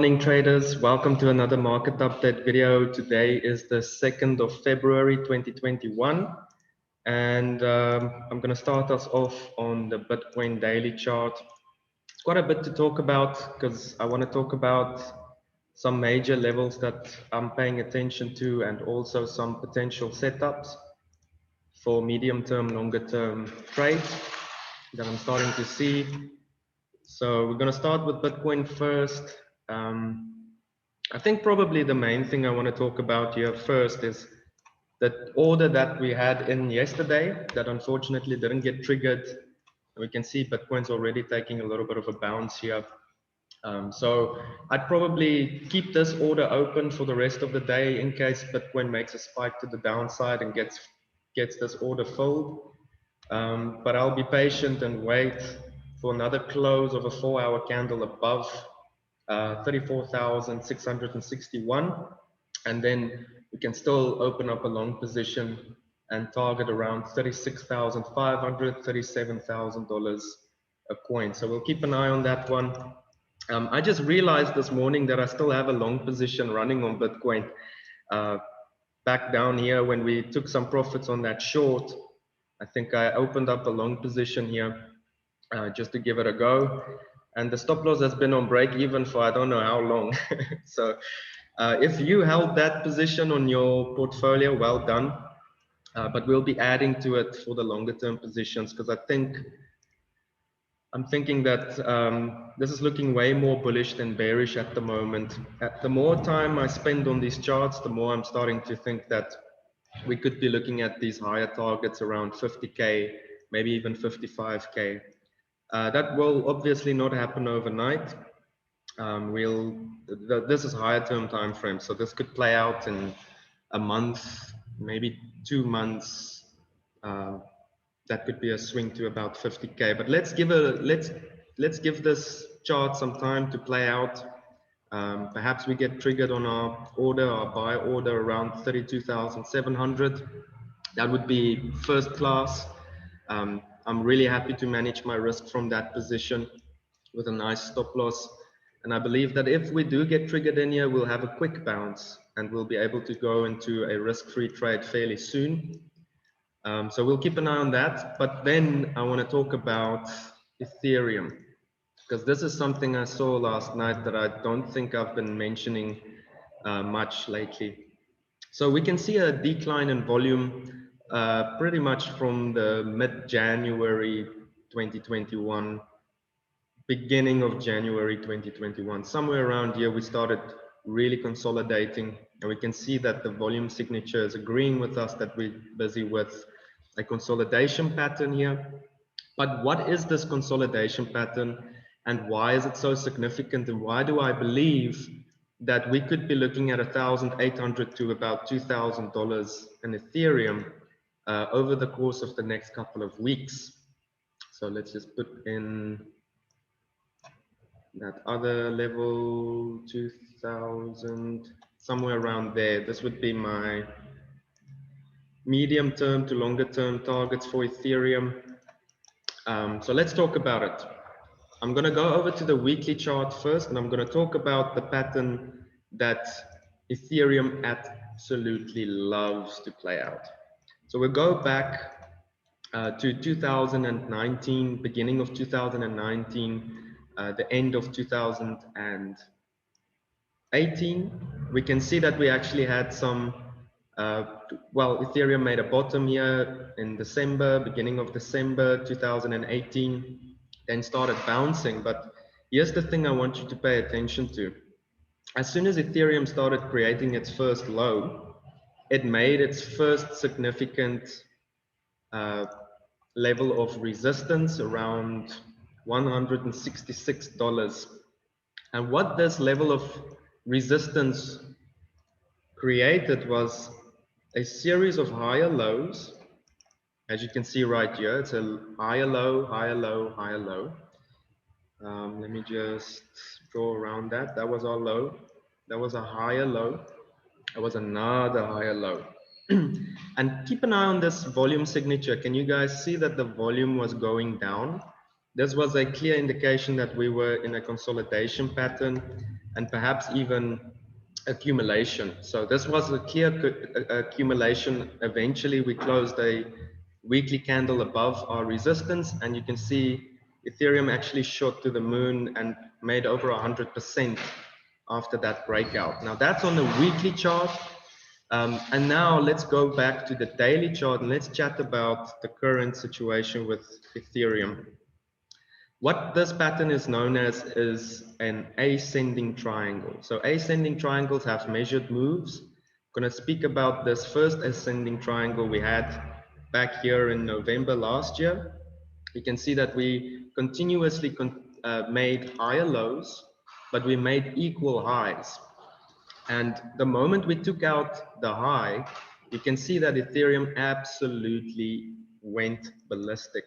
morning, traders. Welcome to another market update video. Today is the 2nd of February 2021. And I'm going to start us off on the Bitcoin daily chart. It's quite a bit to talk about because I want to talk about some major levels that I'm paying attention to and also some potential setups for medium-term, longer-term trades that I'm starting to see. So we're going to start with Bitcoin first. I think probably the main thing I want to talk about here first is that order that we had in yesterday that unfortunately didn't get triggered. We can see Bitcoin's already taking a little bit of a bounce here. So I'd probably keep this order open for the rest of the day in case Bitcoin makes a spike to the downside and gets this order filled. But I'll be patient and wait for another close of a 4-hour candle above 34,661, and then we can still open up a long position and target around $36,500, $37,000 a coin. So we'll keep an eye on that one. I just realized this morning that I still have a long position running on Bitcoin. Back down here when we took some profits on that short, I think I opened up a long position here just to give it a go. And the stop loss has been on break even for I don't know how long. So if you held that position on your portfolio, well done. But we'll be adding to it for the longer term positions because I'm thinking that this is looking way more bullish than bearish at the moment. The more time I spend on these charts, the more I'm starting to think that we could be looking at these higher targets around 50K, maybe even 55K. That will obviously not happen overnight. This is higher term time frame, so this could play out in a month, maybe 2 months. That could be a swing to about 50K. But let's give this chart some time to play out. Perhaps we get triggered on our buy order around 32,700. That would be first class. I'm really happy to manage my risk from that position with a nice stop loss. And I believe that if we do get triggered in here, we'll have a quick bounce and we'll be able to go into a risk-free trade fairly soon. So we'll keep an eye on that. But then I want to talk about Ethereum, because this is something I saw last night that I don't think I've been mentioning much lately. So we can see a decline in volume pretty much from the mid-January 2021, beginning of January 2021. Somewhere around here, we started really consolidating, and we can see that the volume signature is agreeing with us that we're busy with a consolidation pattern here. But what is this consolidation pattern, and why is it so significant, and why do I believe that we could be looking at $1,800 to about $2,000 in Ethereum over the course of the next couple of weeks? So let's just put in that other level, 2,000, somewhere around there. This would be my medium term to longer term targets for Ethereum. So let's talk about it. I'm going to go over to the weekly chart first, and I'm going to talk about the pattern that Ethereum absolutely loves to play out. So we'll go back to 2019, beginning of 2019, the end of 2018. We can see that we actually had some, well, Ethereum made a bottom here in December, beginning of December 2018. Then started bouncing. But here's the thing I want you to pay attention to. As soon as Ethereum started creating its first low, it made its first significant level of resistance around $166. And what this level of resistance created was a series of higher lows. As you can see right here, it's a higher low, higher low, higher low. Let me just draw around that. That was our low. That was a higher low. That was another higher low. And keep an eye on this volume signature. Can you guys see that the volume was going down? This was a clear indication that we were in a consolidation pattern. and perhaps even accumulation. So this was a clear accumulation. Eventually we closed a weekly candle above our resistance, and you can see Ethereum actually shot to the moon and made over 100% after that breakout. Now that's on the weekly chart. And now let's go back to the daily chart and let's chat about the current situation with Ethereum. What this pattern is known as is an ascending triangle. So ascending triangles have measured moves. I'm going to speak about this first ascending triangle we had back here in November last year. You can see that we continuously made higher lows, but we made equal highs. And the moment we took out the high, you can see that Ethereum absolutely went ballistic.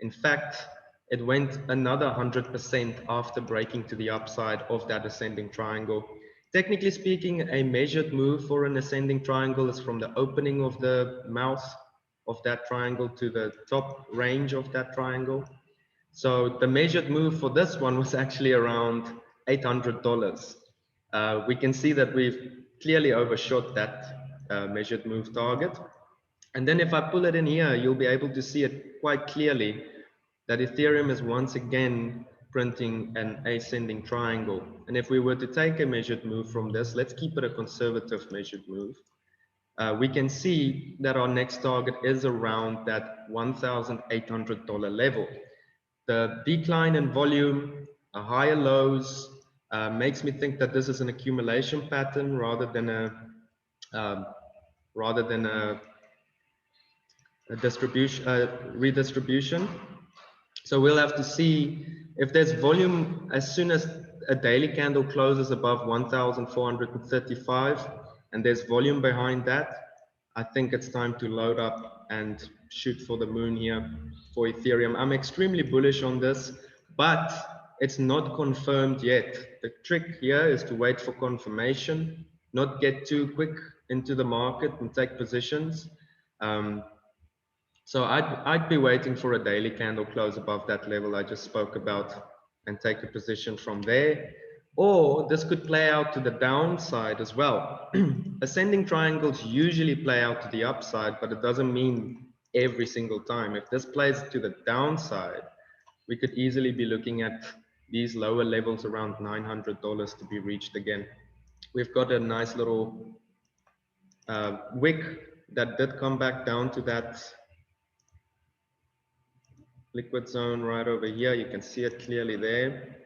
In fact, it went another 100% after breaking to the upside of that ascending triangle. Technically speaking, a measured move for an ascending triangle is from the opening of the mouth of that triangle to the top range of that triangle. So the measured move for this one was actually around $800. We can see that we've clearly overshot that measured move target. And then if I pull it in here, you'll be able to see it quite clearly that Ethereum is once again printing an ascending triangle. And if we were to take a measured move from this, let's keep it a conservative measured move. We can see that our next target is around that $1,800 level. The decline in volume, higher lows, makes me think that this is an accumulation pattern rather than a distribution, redistribution. So we'll have to see if there's volume as soon as a daily candle closes above 1,435 and there's volume behind that. I think it's time to load up and shoot for the moon here for Ethereum. I'm extremely bullish on this, but it's not confirmed yet. The trick here is to wait for confirmation, not get too quick into the market and take positions. So I'd be waiting for a daily candle close above that level I just spoke about and take a position from there. Or this could play out to the downside as well. Ascending triangles usually play out to the upside, but it doesn't mean every single time. If this plays to the downside, we could easily be looking at these lower levels around $900 to be reached again. We've got a nice little wick that did come back down to that liquid zone right over here. You can see it clearly there.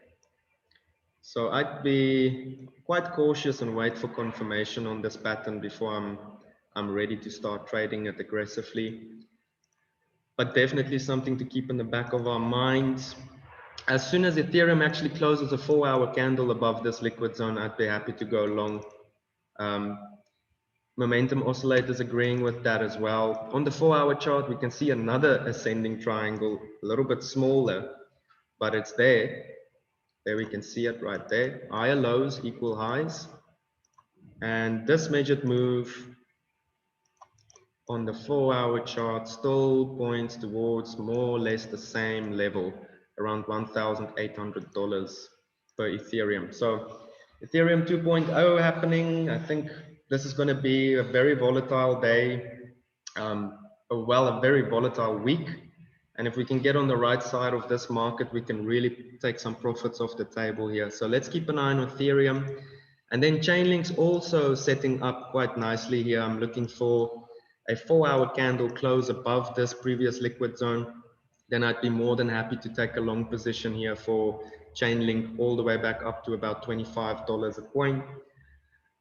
So I'd be quite cautious and wait for confirmation on this pattern before I'm ready to start trading it aggressively. But definitely something to keep in the back of our minds. As soon as Ethereum actually closes a 4-hour candle above this liquid zone, I'd be happy to go long. Momentum oscillators agreeing with that as well. On the 4-hour chart, we can see another ascending triangle, a little bit smaller, but it's there. There we can see it right there. Higher lows equal highs. And this measured move on the 4-hour chart still points towards more or less the same level, around $1,800 per Ethereum. So Ethereum 2.0 happening. I think this is going to be a very volatile day, a very volatile week. And if we can get on the right side of this market, we can really take some profits off the table here. So let's keep an eye on Ethereum. And then Chainlink's also setting up quite nicely here. I'm looking for a 4-hour candle close above this previous liquid zone. Then I'd be more than happy to take a long position here for Chainlink all the way back up to about $25 a coin.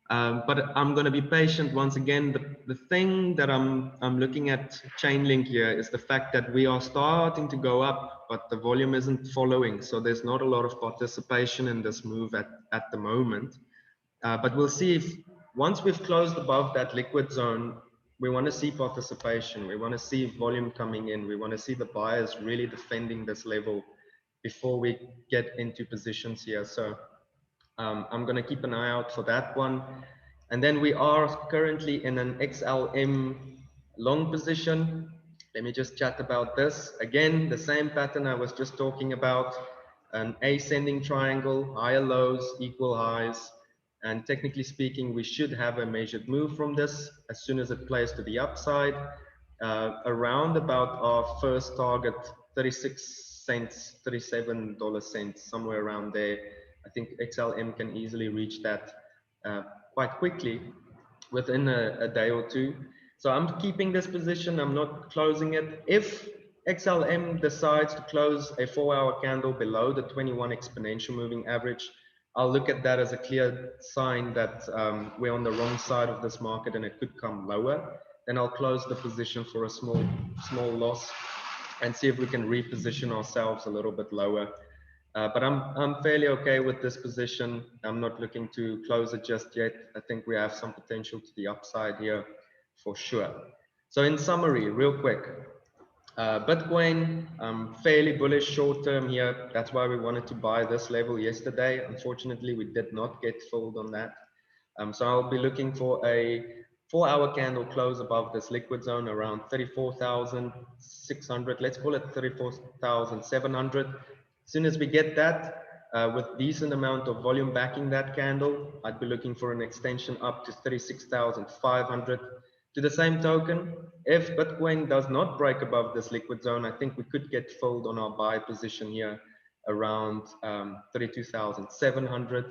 But I'm going to be patient once again. The thing that I'm looking at Chainlink here is the fact that we are starting to go up, but the volume isn't following. So there's not a lot of participation in this move at the moment. But we'll see if once we've closed above that liquid zone, we want to see participation. We want to see volume coming in. We want to see the buyers really defending this level before we get into positions here. So I'm going to keep an eye out for that one. And then we are currently in an XLM long position. Let me just chat about this. Again, the same pattern I was just talking about. an ascending triangle, higher lows, equal highs. And technically speaking, we should have a measured move from this as soon as it plays to the upside, around about our first target, 36 cents, $37 cents, somewhere around there. I think XLM can easily reach that quite quickly within a day or two. So I'm keeping this position. I'm not closing it. If XLM decides to close a 4-hour candle below the 21 exponential moving average, I'll look at that as a clear sign that we're on the wrong side of this market and it could come lower. Then I'll close the position for a small loss and see if we can reposition ourselves a little bit lower. But I'm fairly okay with this position. I'm not looking to close it just yet. I think we have some potential to the upside here for sure. So in summary, real quick, Bitcoin, fairly bullish short term here. That's why we wanted to buy this level yesterday. Unfortunately, we did not get filled on that. So I'll be looking for a 4-hour candle close above this liquid zone around 34,600. Let's call it 34,700. As soon as we get that, with decent amount of volume backing that candle, I'd be looking for an extension up to 36,500. To the same token, if Bitcoin does not break above this liquid zone, I think we could get filled on our buy position here around 32,700.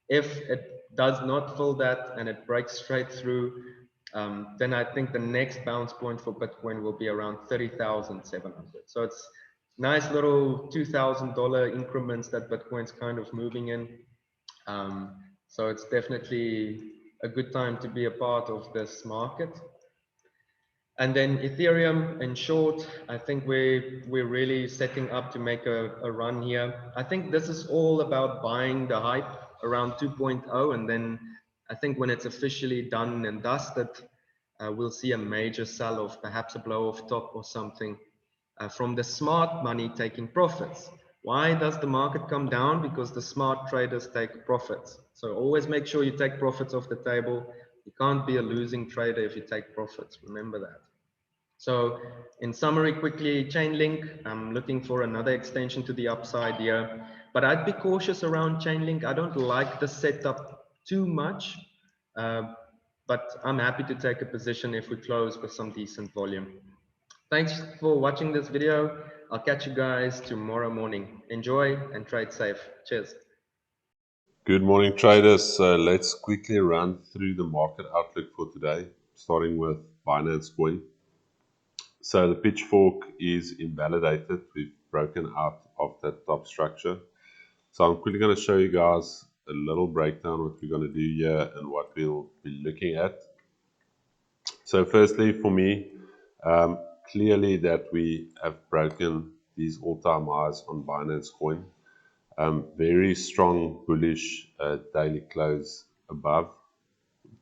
If it does not fill that and it breaks straight through, then I think the next bounce point for Bitcoin will be around 30,700. So it's nice little $2,000 increments that Bitcoin's kind of moving in. So it's definitely a good time to be a part of this market. And then Ethereum, in short, I think we're really setting up to make a run here. I think this is all about buying the hype around 2.0, and then I think when it's officially done and dusted, we'll see a major sell-off, perhaps a blow-off top or something, from the smart money taking profits. Why does the market come down? Because the smart traders take profits. So always make sure you take profits off the table. You can't be a losing trader if you take profits. Remember that. So in summary, quickly, Chainlink, I'm looking for another extension to the upside here, but I'd be cautious around Chainlink. I don't like the setup too much, but I'm happy to take a position if we close with some decent volume. Thanks for watching this video. I'll catch you guys tomorrow morning. Enjoy and trade safe. Cheers. Good morning, traders. So let's quickly run through the market outlook for today, starting with Binance Coin. So the pitchfork is invalidated. We've broken out of that top structure. So I'm quickly going to show you guys a little breakdown what we're going to do here and what we'll be looking at. So firstly, for me, clearly that we have broken these all-time highs on Binance Coin. Very strong bullish daily close above.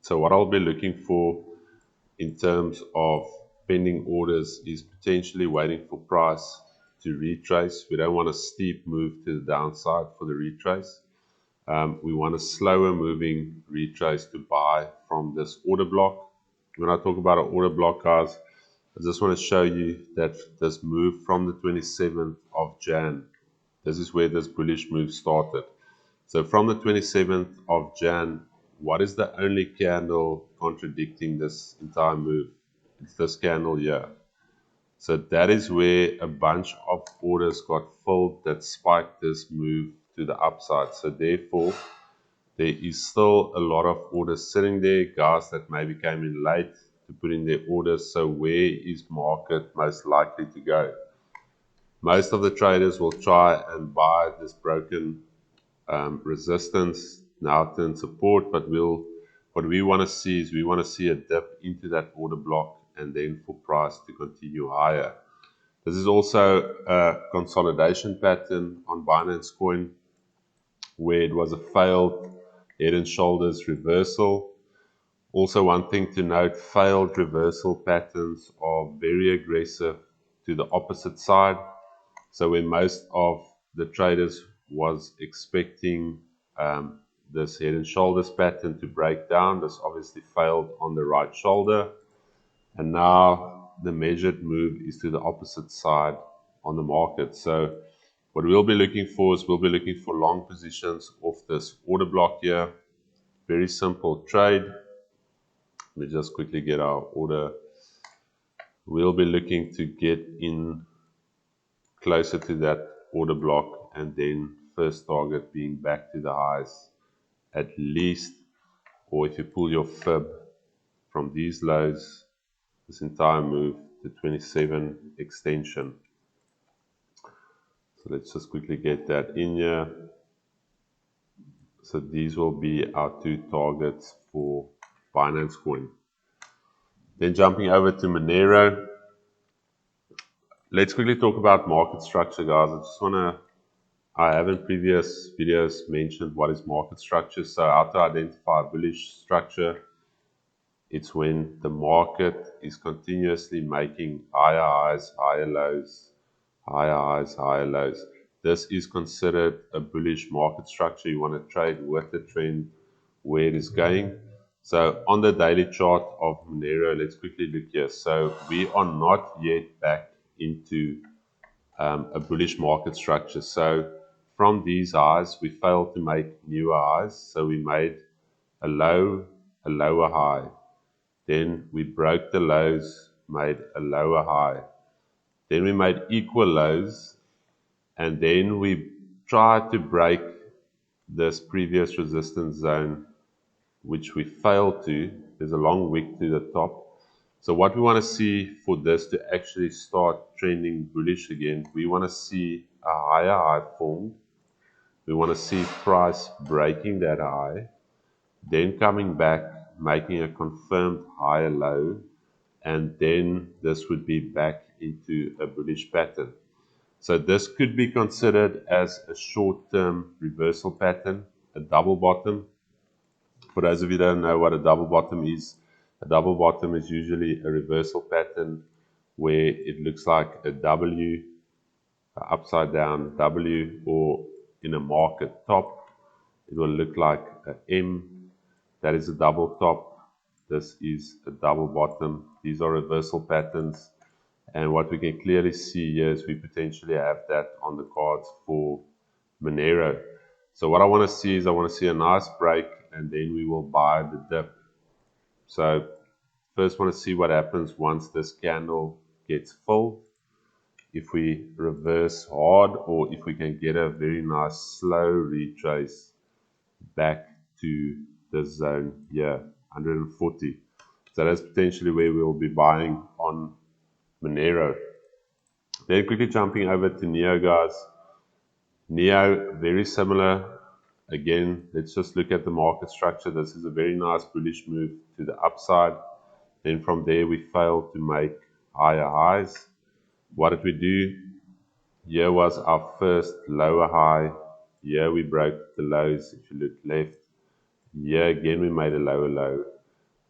So what I'll be looking for in terms of pending orders is potentially waiting for price to retrace. We don't want a steep move to the downside for the retrace. We want a slower moving retrace to buy from this order block. When I talk about an order block, guys, I just want to show you that this move from the 27th of Jan, this is where this bullish move started. So from the 27th of Jan, what is the only candle contradicting this entire move? It's this candle here. So that is where a bunch of orders got filled that spiked this move to the upside. So therefore, there is still a lot of orders sitting there, guys that maybe came in late to put in their orders. So where is market most likely to go? Most of the traders will try and buy this broken resistance now turn support, but what we want to see is we want to see a dip into that order block and then for price to continue higher. This is also a consolidation pattern on Binance Coin where it was a failed head and shoulders reversal. Also, one thing to note, failed reversal patterns are very aggressive to the opposite side. So when most of the traders was expecting this head and shoulders pattern to break down, this obviously failed on the right shoulder. And now the measured move is to the opposite side on the market. So What we'll be looking for is we'll be looking for long positions off this order block here. Very simple trade. Let me just quickly get our order. We'll be looking to get in closer to that order block, and then first target being back to the highs at least, or if you pull your fib from these lows, this entire move to 27 extension. So let's just quickly get that in here. So these will be our two targets for Binance Coin. Then jumping over to Monero. Let's quickly talk about market structure, guys. I have in previous videos mentioned what is market structure. So how to identify a bullish structure. It's when the market is continuously making higher highs, higher lows, higher highs, higher lows. This is considered a bullish market structure. You want to trade with the trend where it is going. So on the daily chart of Monero, let's quickly look here. So we are not yet back into a bullish market structure. So from these highs, we failed to make newer highs. So we made a low, a lower high. Then we broke the lows, made a lower high. Then we made equal lows, and then we tried to break this previous resistance zone, which we failed to. There's a long wick to the top. So what we want to see for this to actually start trending bullish again, we want to see a higher high formed. We want to see price breaking that high, then coming back, making a confirmed higher low, and then this would be back into a bullish pattern. So this could be considered as a short-term reversal pattern, a double bottom. For those of you who don't know what a double bottom is, a double bottom is usually a reversal pattern where it looks like a W, an upside down W, or in a market top, it will look like a M. That is a double top. This is a double bottom. These are reversal patterns. And what we can clearly see here is we potentially have that on the cards for Monero. So what I want to see is I want to see a nice break, and then we will buy the dip. So first want to see what happens once this candle gets filled. If we reverse hard, or if we can get a very nice slow retrace back to this zone here, 140. So that's potentially where we'll be buying on Monero. Then quickly jumping over to Neo, guys. Neo, very similar. Again, let's just look at the market structure. This is a very nice bullish move to the upside. Then from there, we failed to make higher highs. What did we do? Here was our first lower high. Here we broke the lows. If you look left, here again we made a lower low.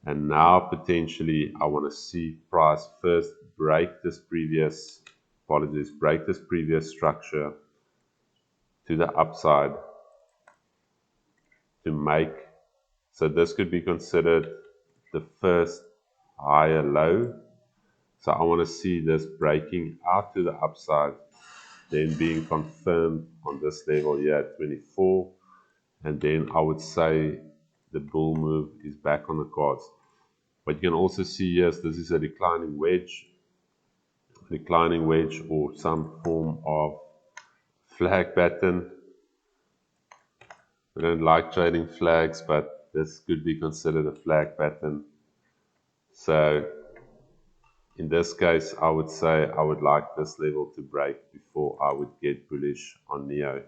And now potentially I want to see price first break this previous, break this previous structure to the upside to make, so this could be considered the first higher low. So I want to see this breaking out to the upside, then being confirmed on this level here at 24. And then I would say the bull move is back on the cards. But you can also see, yes, this is a declining wedge or some form of flag pattern. We don't like trading flags, but this could be considered a flag pattern. So in this case, I would say I would like this level to break before I would get bullish on Neo.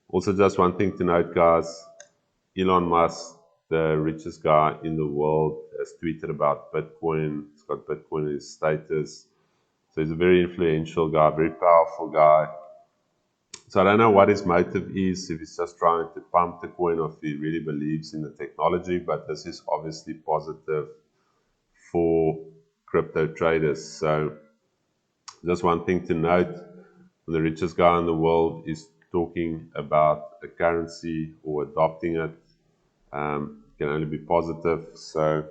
Also, just one thing to note, guys, Elon Musk, the richest guy in the world, has tweeted about Bitcoin. He's got Bitcoin in his status. So he's a very influential guy, very powerful guy. So I don't know what his motive is, if he's just trying to pump the coin or if he really believes in the technology, but this is obviously positive for crypto traders. So just one thing to note, the richest guy in the world is talking about a currency or adopting it, can only be positive. So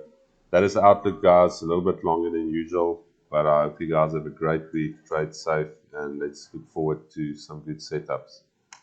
that is the outlook, guys, a little bit longer than usual. But I hope you guys have a great week, trade safe, and let's look forward to some good setups.